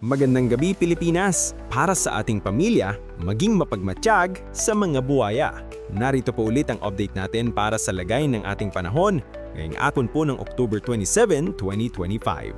Magandang gabi Pilipinas! Para sa ating pamilya, maging mapagmatsyag sa mga buwaya. Narito po ulit ang update natin para sa lagay ng ating panahon ngayong hapon po ng October 27, 2025.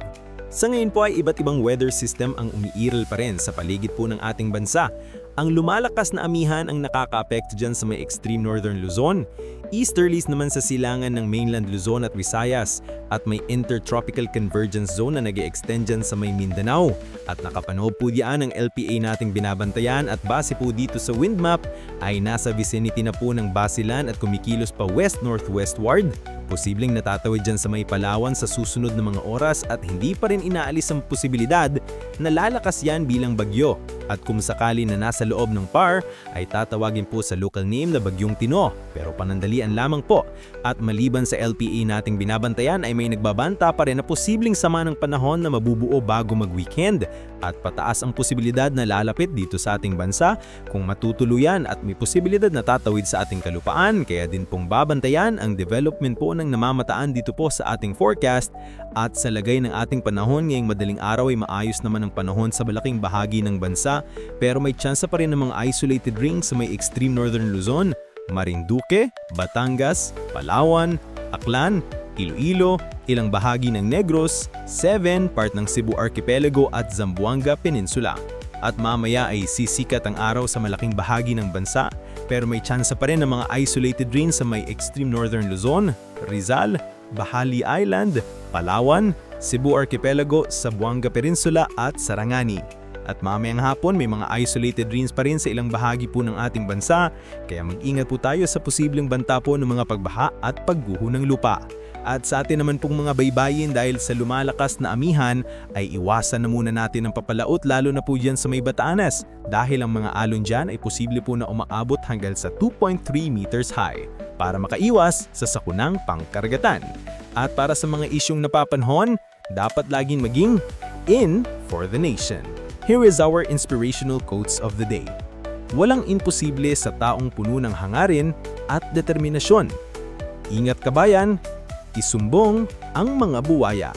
Sa ngayon po ay iba't ibang weather system ang umiiral pa rin sa paligid po ng ating bansa. Ang lumalakas na amihan ang nakaka-apekto dyan sa may extreme northern Luzon, easterlies naman sa silangan ng mainland Luzon at Visayas, at may intertropical convergence zone na nag-e-extend dyan sa may Mindanao. At nakapanood po diyan ang LPA nating binabantayan at base po dito sa wind map ay nasa vicinity na po ng Basilan at kumikilos pa west-northwestward. Posibleng natatawid dyan sa may Palawan sa susunod na mga oras at hindi pa rin inaalis ang posibilidad na lalakas yan bilang bagyo. At kung sakali na nasa loob ng PAR, ay tatawagin po sa local name na Bagyong Tino. Pero panandalian lamang po. At maliban sa LPA nating binabantayan ay may nagbabanta pa rin na posibleng sama ng panahon na mabubuo bago mag-weekend. At pataas ang posibilidad na lalapit dito sa ating bansa kung matutuluyan at may posibilidad na tatawid sa ating kalupaan. Kaya din pong babantayan ang development po ng namamataan dito po sa ating forecast. At sa lagay ng ating panahon ngayong madaling araw ay maayos naman ang panahon sa malaking bahagi ng bansa. Pero may tsansa pa rin ng mga isolated rings sa may extreme northern Luzon, Marinduque, Batangas, Palawan, Aklan, Iloilo, ilang bahagi ng Negros, 7, part ng Cebu Archipelago at Zamboanga Peninsula. At mamaya ay sisikat ang araw sa malaking bahagi ng bansa, pero may tsansa pa rin ng mga isolated rings sa may extreme northern Luzon, Rizal, Bahali Island, Palawan, Cebu Archipelago, Zamboanga Peninsula at Sarangani. At mamayang hapon may mga isolated rains pa rin sa ilang bahagi po ng ating bansa, kaya mag-ingat po tayo sa posibleng banta po ng mga pagbaha at pagguho ng lupa. At sa atin naman pong mga baybayin dahil sa lumalakas na amihan ay iwasan na muna natin ang papalaot lalo na po dyan sa may Batanes dahil ang mga alon dyan ay posible po na umaabot hanggang sa 2.3 meters high para makaiwas sa sakunang pangkaragatan. At para sa mga isyong napapanahon, dapat laging maging in for the nation. Here is our inspirational quotes of the day. Walang imposible sa taong puno ng hangarin at determinasyon. Ingat kabayan, isumbong ang mga buwaya.